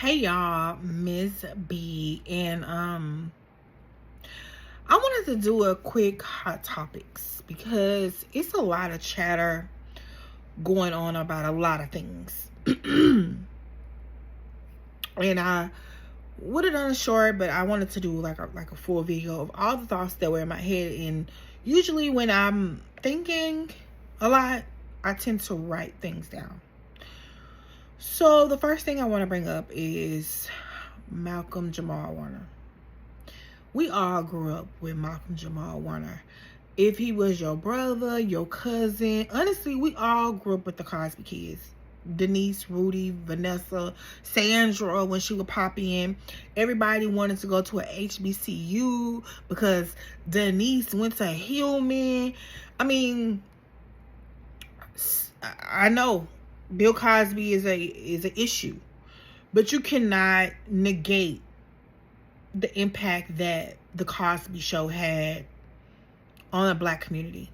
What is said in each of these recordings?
Hey y'all, Miss B, and I wanted to do a quick hot topics because it's a lot of chatter going on about a lot of things. And I would have done a short, but I wanted to do like a full video of all the thoughts that were in my head. And usually when I'm thinking a lot, I tend to write things down. So the first thing I want to bring up is Malcolm Jamal Warner. We all grew up with Malcolm Jamal Warner. If he was your brother, your cousin, honestly, we all grew up with the Cosby Kids. Denise, Rudy, Vanessa, Sandra, when she would pop in, everybody wanted to go to a HBCU because Denise went to Hillman. I mean, I know Bill Cosby is an issue, but you cannot negate the impact that the Cosby Show had on the Black community.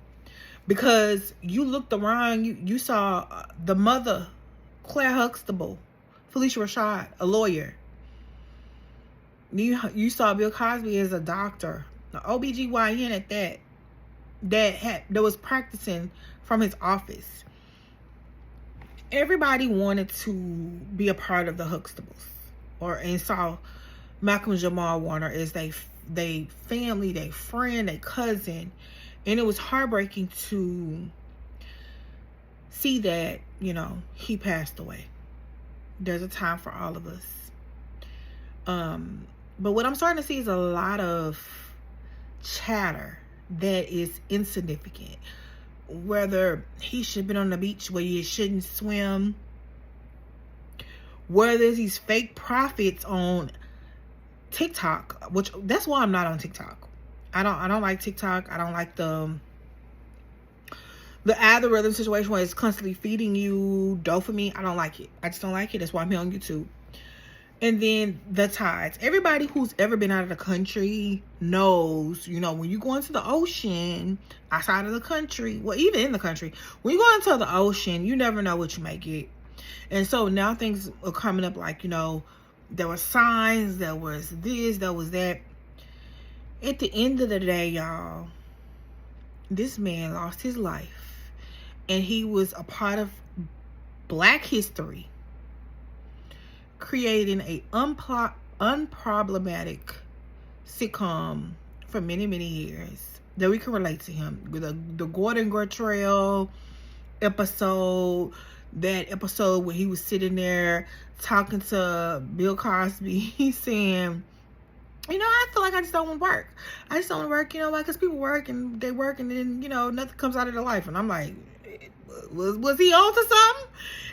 Because you looked around, you saw the mother, Claire Huxtable, Felicia Rashad, a lawyer. You saw Bill Cosby as a doctor, an OBGYN at that was practicing from his office. Everybody wanted to be a part of the Huxtables, and saw Malcolm Jamal Warner as they family, they friend, they cousin. And it was heartbreaking to see that, he passed away. There's a time for all of us. But what I'm starting to see is a lot of chatter that is insignificant. Whether he should have been on the beach where you shouldn't swim. Whether there's these fake prophets on TikTok, which that's why I'm not on TikTok. I don't like TikTok. I don't like the algorithm situation where it's constantly feeding you dopamine. I don't like it. I just don't like it. That's why I'm here on YouTube. And then the tides. Everybody who's ever been out of the country knows, when you go into the ocean outside of the country, well, even in the country, when you go into the ocean, you never know what you may get. And so now things are coming up like, there were signs, there was this, there was that. At the end of the day, y'all, this man lost his life. And he was a part of Black history, creating a unproblematic sitcom for many, many years that we can relate to him. The Gordon Gartrell episode, that episode where he was sitting there talking to Bill Cosby, he's saying, I feel like I just don't want to work. I just don't want to work, because people work and they work and then, nothing comes out of their life. And I'm like, was he on to something?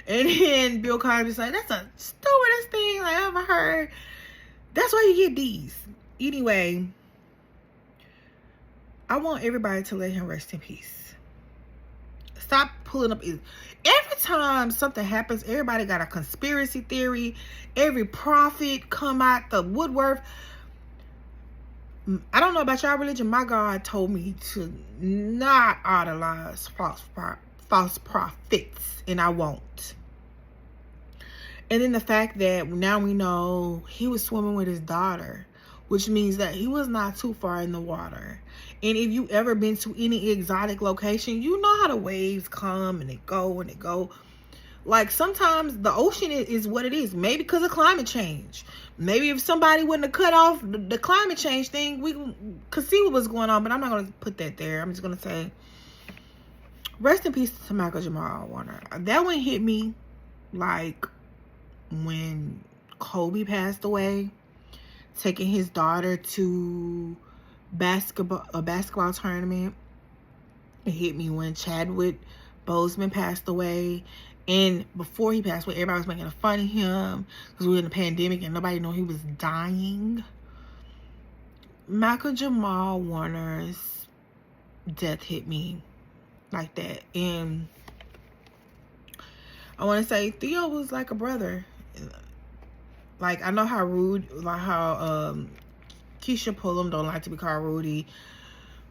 And then Bill Cosby's like, that's the stupidest thing I ever heard. That's why you get these. Anyway, I want everybody to let him rest in peace. Stop pulling up. Every time something happens, everybody got a conspiracy theory. Every prophet come out the woodwork. I don't know about y'all religion. My God told me to not idolize false prophets, and I won't. And then the fact that now we know he was swimming with his daughter, which means that he was not too far in the water. And if you ever been to any exotic location, you know how the waves come and they go and they go. Like, sometimes the ocean is what it is. Maybe because of climate change. Maybe if somebody wouldn't have cut off the climate change thing, we could see what was going on. But I'm not going to put that there. I'm just going to say, rest in peace to Malcolm Jamal Warner. That one hit me like when Kobe passed away, taking his daughter to a basketball tournament. It hit me when Chadwick Boseman passed away. And before he passed away, everybody was making fun of him because we were in a pandemic and nobody knew he was dying. Malcolm Jamal Warner's death hit me like that. And I want to say Theo was like a brother. Like, I know how rude, like how Keisha Pullum don't like to be called Rudy.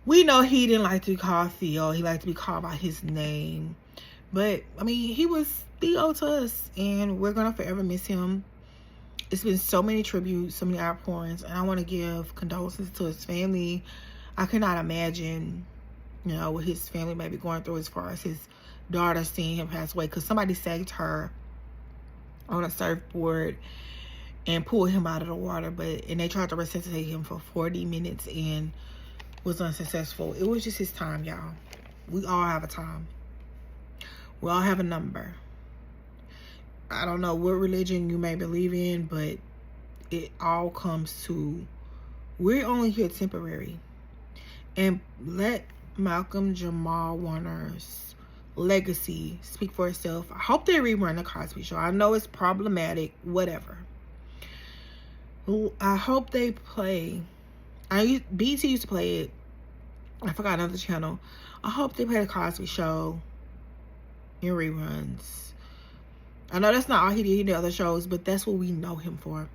We know he didn't like to be called Theo. He liked to be called by his name. But, I mean, he was Theo to us, and we're going to forever miss him. It's been so many tributes, so many outpourings, and I want to give condolences to his family. I cannot imagine, you know, what his family may be going through as far as his daughter seeing him pass away, because somebody saved her on a surfboard and pulled him out of the water, and they tried to resuscitate him for 40 minutes and was unsuccessful. It was just his time, y'all. We all have a time. We all have a number. I don't know what religion you may believe in, but it all comes to, we're only here temporary. And let Malcolm Jamal Warner's legacy speak for itself. I hope they rerun the Cosby Show. I know it's problematic, whatever. I hope they play. BET used to play it. I forgot another channel. I hope they play the Cosby Show in reruns. I know that's not all he did. He did other shows, but that's what we know him for.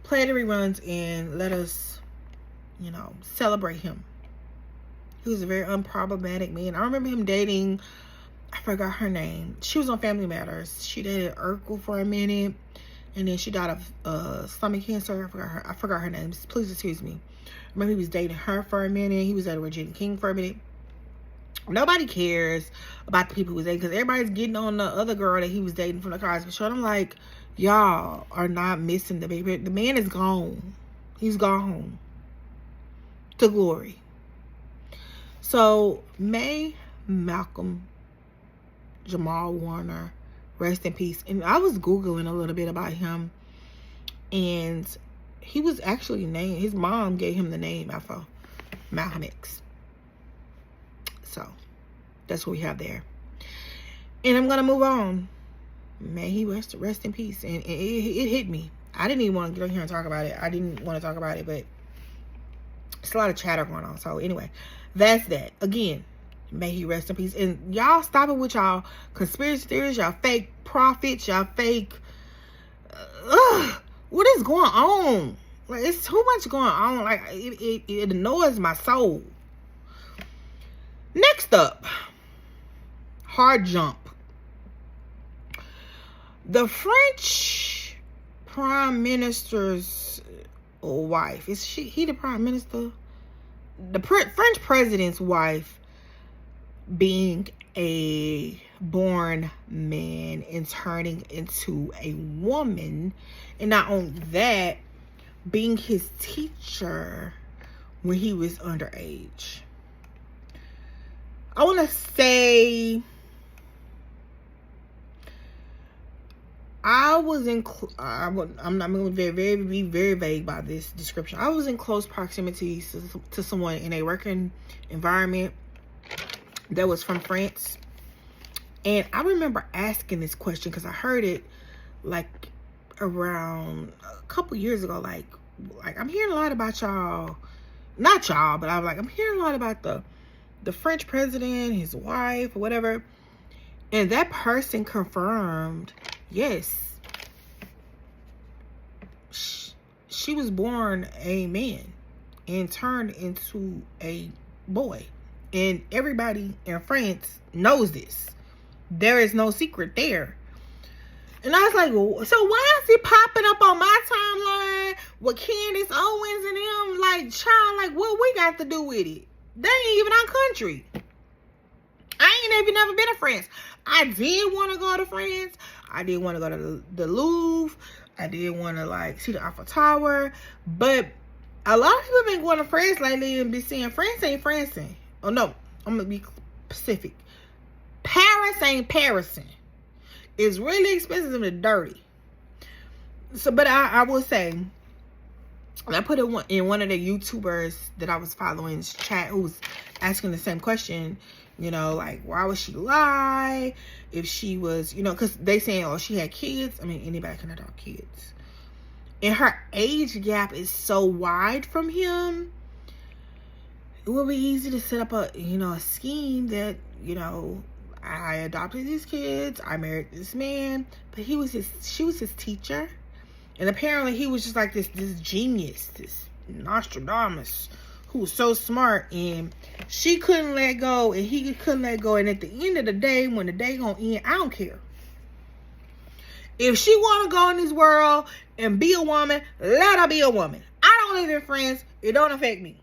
Play the reruns and let us, you know, celebrate him. He was a very unproblematic man. I remember him dating, I forgot her name. She was on Family Matters. She dated Urkel for a minute, and then she died of stomach cancer. I forgot her name. Please excuse me. I remember he was dating her for a minute. He was dating Regina King for a minute. Nobody cares about the people he was dating, because everybody's getting on the other girl that he was dating from the Cosby Show. And I'm like, y'all are not missing the baby. The man is gone. He's gone home to glory. So may Malcolm Jamal Warner rest in peace. And I was Googling a little bit about him, and he was actually named, his mom gave him the name after Malcolm X. So that's what we have there. And I'm gonna move on. May he rest in peace. And it hit me. I didn't even want to get on here and talk about it. I didn't want to talk about it, but it's a lot of chatter going on. So anyway, that's that. Again, may he rest in peace. And y'all stop it with conspiracy theories, y'all fake prophets, y'all fake what is going on? Like, it's too much going on. Like, it annoys my soul. Next up, hard jump. The French Prime Minister's wife, is he the Prime Minister? The French president's wife being a born man and turning into a woman, and not only that, being his teacher when he was underage. I want to say I'm not going to be very vague about this description. I was in close proximity to someone in a working environment that was from France. And I remember asking this question because I heard it like around a couple years ago. Like I'm hearing a lot about y'all, not y'all, but I'm hearing a lot about the French president, his wife, or whatever. And that person confirmed, yes, she was born a man and turned into a boy. And everybody in France knows this. There is no secret there. And I was like, well, so why is it popping up on my timeline with Candace Owens and them? Like, child, like, what we got to do with it? They ain't even our country. I ain't even never been to France. I did want to go to France. I did want to go to the Louvre. I did want to, like, see the Eiffel Tower. But a lot of people have been going to France lately and be seeing France ain't Francing. Oh, no. I'm going to be specific. Paris ain't Parising. It's really expensive and dirty. So, but I will say, and I put it in one of the YouTubers that I was following's chat who was asking the same question, you know, like, why would she lie if she was, you know, because they saying, oh, she had kids. I mean, anybody can adopt kids. And her age gap is so wide from him. It would be easy to set up a scheme that, you know, I adopted these kids, I married this man, but she was his teacher. And apparently he was just like this genius, this Nostradamus, who was so smart, and she couldn't let go, and he couldn't let go. And at the end of the day, when the day gonna end, I don't care. If she want to go in this world and be a woman, let her be a woman. I don't live in France. It don't affect me.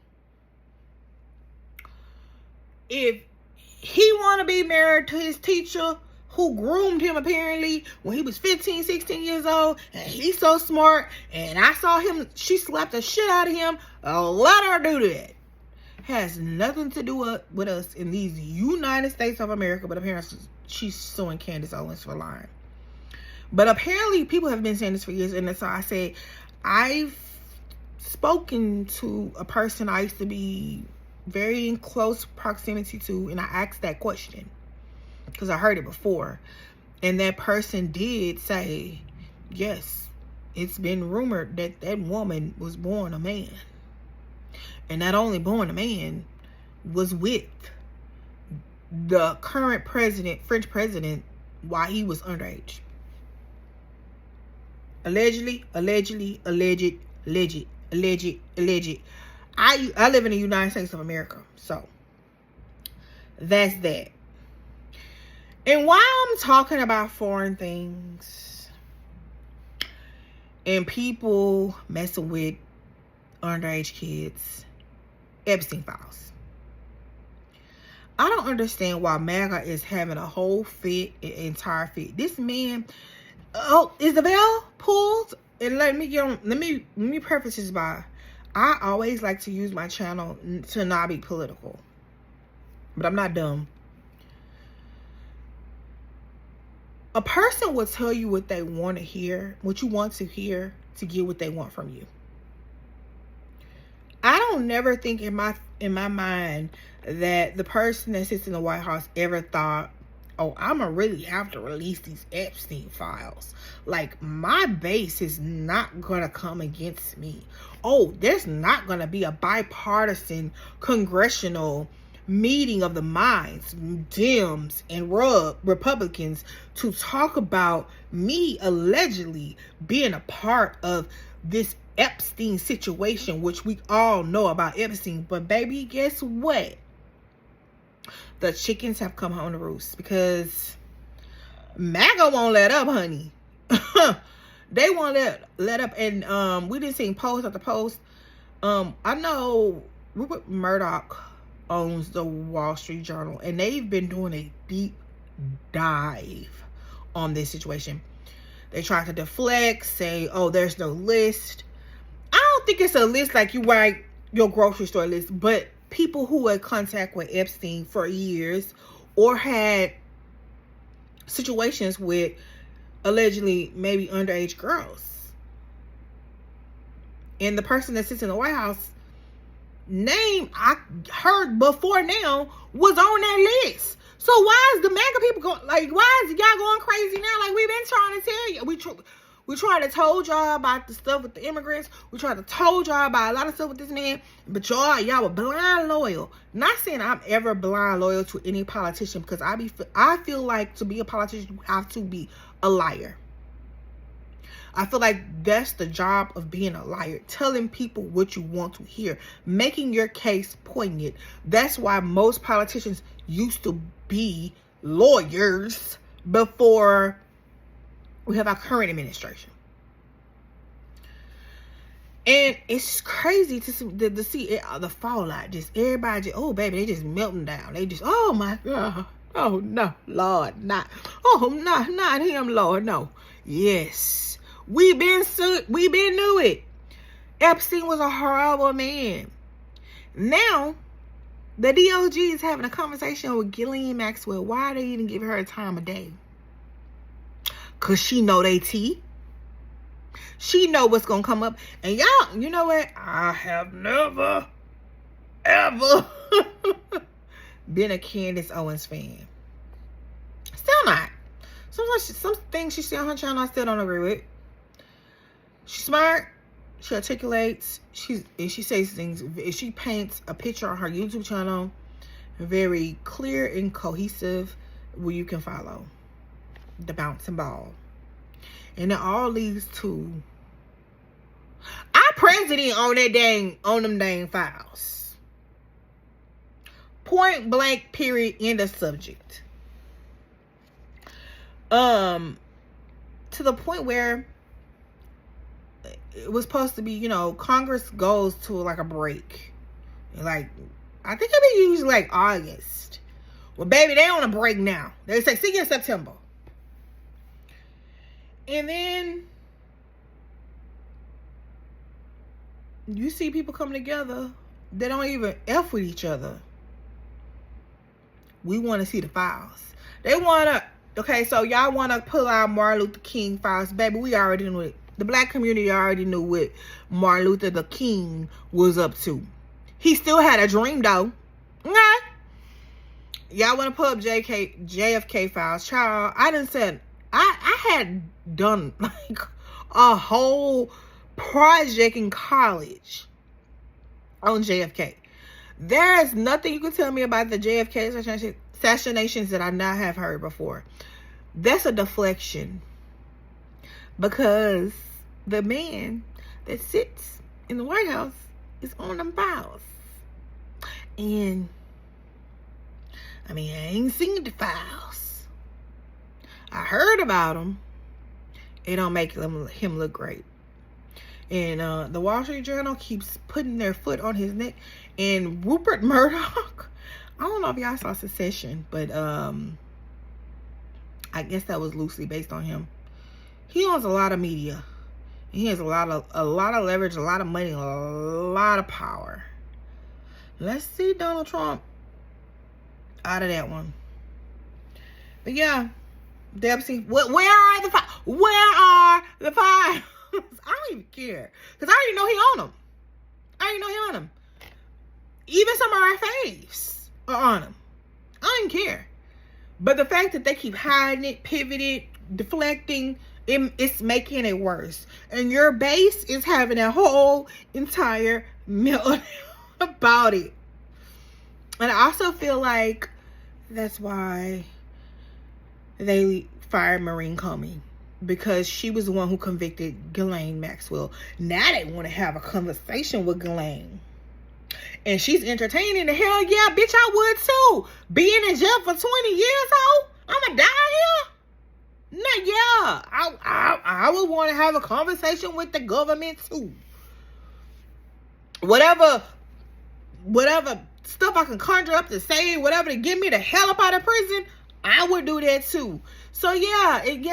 If he want to be married to his teacher who groomed him apparently when he was 15, 16 years old, and he's so smart, and I saw him, she slapped the shit out of him, let her do that. Has nothing to do with us in these United States of America, but apparently she's suing Candace Owens for lying. But apparently people have been saying this for years, and so I said, I've spoken to a person I used to be very in close proximity to, and I asked that question because I heard it before, and that person did say, yes, it's been rumored that that woman was born a man, and not only born a man, was with the current president, French president, while he was underage. Allegedly. I live in the United States of America, so that's that. And while I'm talking about foreign things and people messing with underage kids, Epstein files, I don't understand why MAGA is having a whole fit, an entire fit. This man, is the veil pulled? And let me preface this by, I always like to use my channel to not be political, but I'm not dumb. A person will tell you what they want to hear, what you want to hear, to get what they want from you. I don't never think in my mind that the person that sits in the White House ever thought, oh, I'm gonna really have to release these Epstein files. Like, my base is not gonna come against me. Oh, there's not gonna be a bipartisan congressional meeting of the minds, Dems and Republicans, to talk about me allegedly being a part of this Epstein situation, which we all know about Epstein. But baby, guess what? The chickens have come home to roost, because MAGA won't let up, honey. They won't let up. And we didn't see post after post. I know Rupert Murdoch owns the Wall Street Journal, and they've been doing a deep dive on this situation. They try to deflect, say, oh, there's no list. I don't think it's a list like you write your grocery store list, but people who had contact with Epstein for years or had situations with allegedly maybe underage girls. And the person that sits in the White House, name I heard before now, was on that list. So why is the MAGA people going, like, why is y'all going crazy now? Like, we've been trying to tell you. We tried to told y'all about the stuff with the immigrants. We tried to told y'all about a lot of stuff with this man. But y'all were blind loyal. Not saying I'm ever blind loyal to any politician, because I feel like to be a politician, you have to be a liar. I feel like that's the job of being a liar. Telling people what you want to hear. Making your case poignant. That's why most politicians used to be lawyers before we have our current administration. And it's crazy to see the fallout. Just everybody, just, oh baby, they just melting down. They just, oh my God. Oh no, Lord, not him, Lord, no. Yes. We been knew it. Epstein was a horrible man. Now, the DOJ is having a conversation with Ghislaine Maxwell. Why are they even giving her a time of day? Because she know they tea. She know what's going to come up. And y'all, you know what? I have never, ever been a Candace Owens fan. Still not. Some things she said on her channel I still don't agree with. She's smart. She articulates. She says things. She paints a picture on her YouTube channel, very clear and cohesive, where you can follow the bouncing ball. And it all leads to our president on them dang files. Point blank, period, end of subject. To to the point where it was supposed to be, you know, Congress goes to like a break. Like, I think it'd be usually like August. Well, baby, they on a break now. They say, see you in September. And then you see people come together. They don't even F with each other. We want to see the files. They want to, okay, so y'all want to pull out Martin Luther King files. Baby, we already knew it. The black community already knew what Martin Luther the King was up to. He still had a dream, though. Okay? Y'all want to pull up JFK files. Child, I done said, I had done like a whole project in college on JFK. There is nothing you can tell me about the JFK assassinations that I not have heard before. That's a deflection. Because the man that sits in the White House is on them files. And, I mean, I ain't seen the files. I heard about them. It don't make him look great. And the Wall Street Journal keeps putting their foot on his neck. And Rupert Murdoch, I don't know if y'all saw Succession, but I guess that was loosely based on him. He owns a lot of media. He has a lot of leverage, a lot of money, a lot of power. Let's see Donald Trump out of that one. But yeah, Debsy, where are the files? Where are the files? I don't even care. Because I already know he own them. I already know he own them. Even some of our faves are on them. I don't even care. But the fact that they keep hiding it, pivoting, deflecting, it's making it worse. And your base is having a whole entire meltdown about it. And I also feel like that's why they fired Maureen Comey. Because she was the one who convicted Ghislaine Maxwell. Now they want to have a conversation with Ghislaine. And she's entertaining the hell yeah, bitch, I would too. Being in jail for 20 years, ho? I'ma die here? Nah, yeah. I would want to have a conversation with the government too. Whatever stuff I can conjure up to say, whatever to get me the hell up out of prison, I would do that too. So yeah, it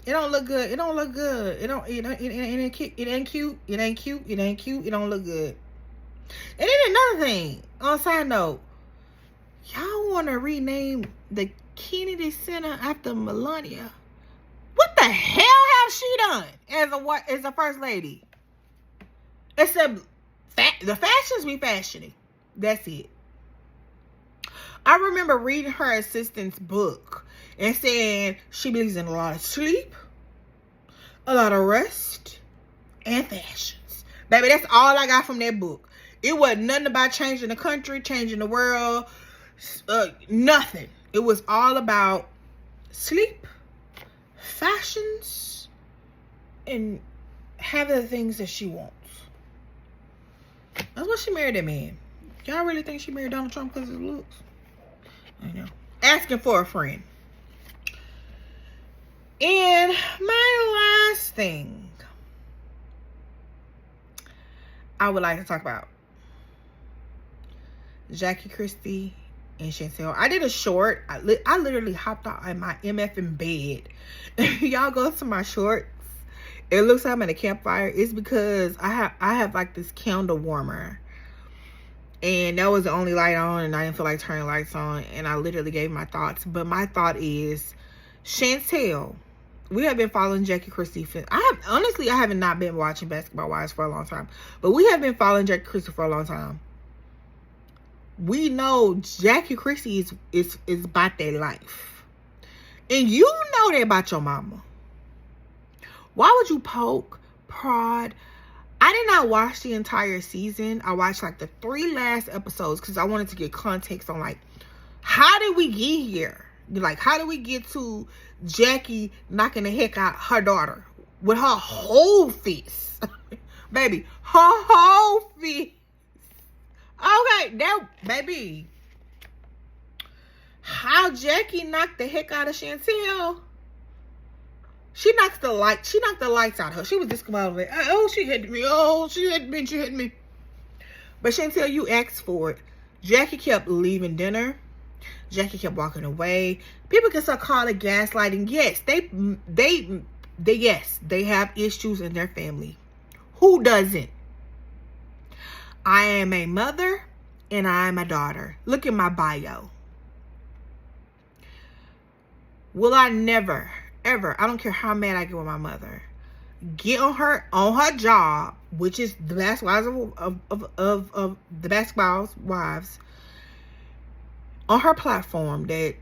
don't look good. It don't look good. It ain't cute. It ain't cute. It ain't cute. It ain't cute. It don't look good. And then another thing, on a side note, y'all want to rename the Kennedy Center after Melania? What the hell has she done as a first lady? Except the fashions be fashioning. That's it. I remember reading her assistant's book and saying she believes in a lot of sleep, a lot of rest, and fashions. Baby, that's all I got from that book. It wasn't nothing about changing the country, changing the world, nothing. It was all about sleep, fashions, and having the things that she wants. That's why she married that man. Y'all really think she married Donald Trump because of his looks? I know. Asking for a friend. And my last thing I would like to talk about Jackie Christie and Chantel. I did a short. I literally hopped out in my MF bed. Y'all go to my shorts. It looks like I'm at a campfire. It's because I have like this candle warmer. And that was the only light on, and I didn't feel like turning lights on. And I literally gave my thoughts. But my thought is, Chantel, we have been following Jackie Christie. I haven't not been watching Basketball Wives for a long time. But we have been following Jackie Christie for a long time. We know Jackie Christie is about their life. And you know that about your mama. Why would you poke, prod? I did not watch the entire season. I watched like the 3 last episodes because I wanted to get context on like, how did we get here? Like, how did we get to Jackie knocking the heck out her daughter with her whole fist? Baby, her whole fist. Okay, now, baby. How Jackie knocked the heck out of Chantel? She knocked the lights out of her. She was discombobulated. Oh, she hit me. Oh, she hit me. But Chantel, you asked for it. Jackie kept leaving dinner. Jackie kept walking away. People can start calling it gaslighting. Yes, they have issues in their family. Who doesn't? I am a mother and I am a daughter. Look at my bio. Will I never, ever, I don't care how mad I get with my mother, get on her job, which is the Basketball of the Basketball Wives, on her platform that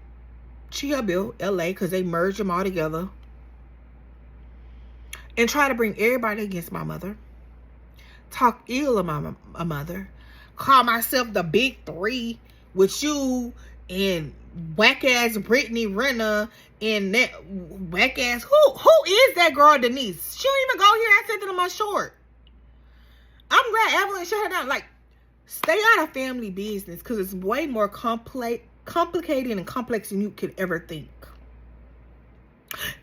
she helped build, LA, because they merged them all together, and try to bring everybody against my mother, talk ill of my mother, call myself the big three with you and whack ass Brittany Renner and that whack ass who is that girl Denise? She don't even go here. I said that on my short. I'm glad Evelyn shut her down. Like, stay out of family business because it's way more complicated and complex than you could ever think.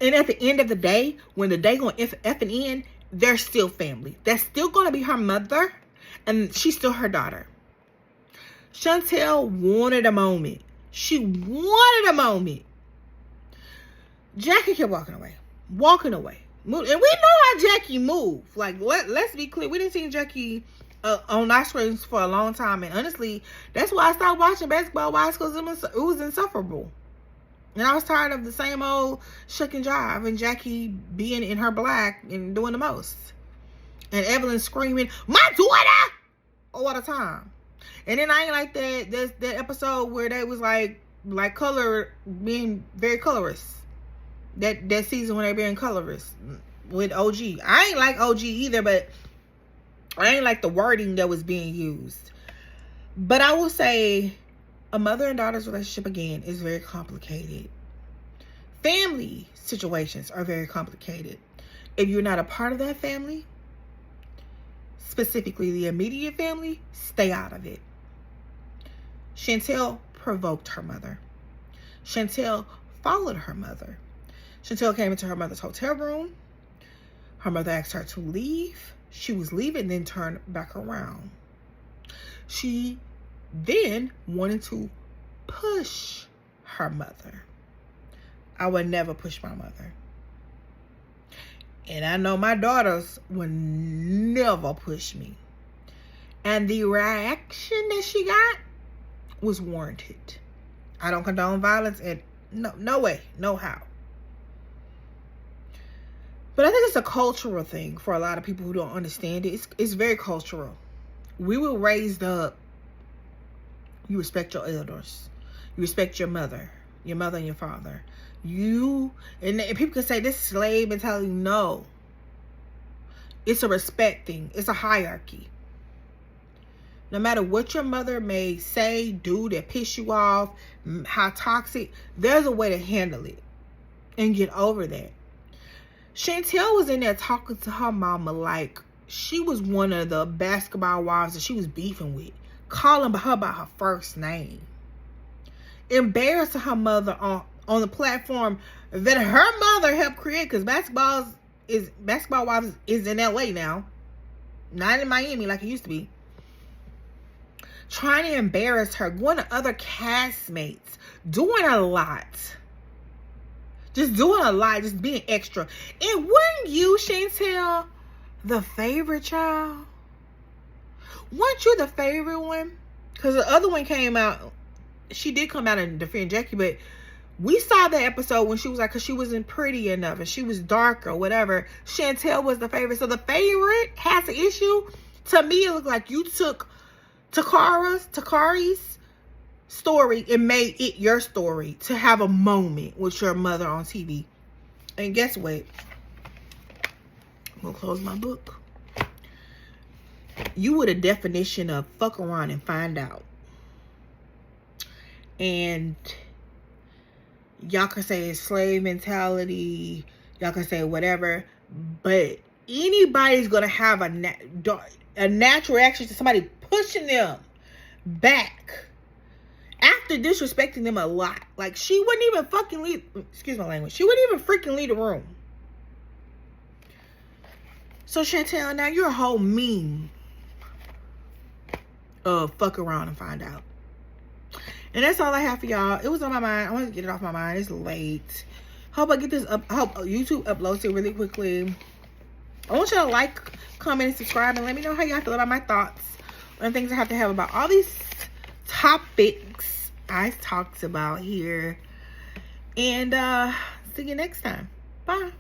And at the end of the day, when the day gonna F and end, they're still family. That's still gonna be her mother, and she's still her daughter. Chantel wanted a moment. She wanted a moment. Jackie kept walking away. And we know how Jackie moved. Like, let's be clear. We didn't see Jackie on our screens for a long time. And honestly, that's why I stopped watching Basketball Wives, because it was insufferable. And I was tired of the same old shuck and jive and Jackie being in her black and doing the most. And Evelyn screaming, "My daughter!" all the time. And then I ain't like that episode where they was like color being very colorist. That season when they being colorist with OG. I ain't like OG either, but I ain't like the wording that was being used. But I will say a mother and daughter's relationship, again, is very complicated. Family situations are very complicated. If you're not a part of that family, specifically the immediate family, stay out of it. Chantel provoked her mother. Chantel followed her mother. Chantel came into her mother's hotel room. Her mother asked her to leave. She was leaving, then turned back around. She then wanted to push her mother. I would never push my mother. And I know my daughters would never push me. And the reaction that she got was warranted. I don't condone violence, and no way, no how. But I think it's a cultural thing for a lot of people who don't understand it. It's very cultural. We were raised up. You respect your elders. You respect your mother and your father. And people can say this slave mentality. No. It's a respect thing. It's a hierarchy. No matter what your mother may say, do that piss you off, how toxic, there's a way to handle it and get over that. Chantel was in there talking to her mama like she was one of the basketball wives that she was beefing with, calling her by her first name, embarrassing her mother on the platform that her mother helped create, because Basketball Wives is in LA now, not in Miami like it used to be. Trying to embarrass her, going to other castmates, doing a lot. Just doing a lot, just being extra. And weren't you, Chantel, the favorite child? Weren't you the favorite one? Because the other one came out, she did come out and defend Jackie, but we saw that episode when she was like, because she wasn't pretty enough and she was dark or whatever. Chantel was the favorite. So the favorite has an issue. To me, it looked like you took Takari's story and made it your story to have a moment with your mother on TV. And guess what? I'm gonna close my book. You were the definition of fuck around and find out. And y'all can say it's slave mentality, y'all can say whatever, but anybody's gonna have a natural reaction to somebody pushing them back after disrespecting them a lot. Like, she wouldn't even fucking leave, excuse my language, she wouldn't even freaking leave the room. So Chantel, now you're a whole meme of fuck around and find out. And that's all I have for y'all. It was on my mind. I wanted to get it off my mind. It's late. Hope I get this up. Hope YouTube uploads it really quickly. I want y'all to like, comment, and subscribe, and let me know how y'all feel about my thoughts on things I have to have about all these topics I talked about here. And see you next time. Bye.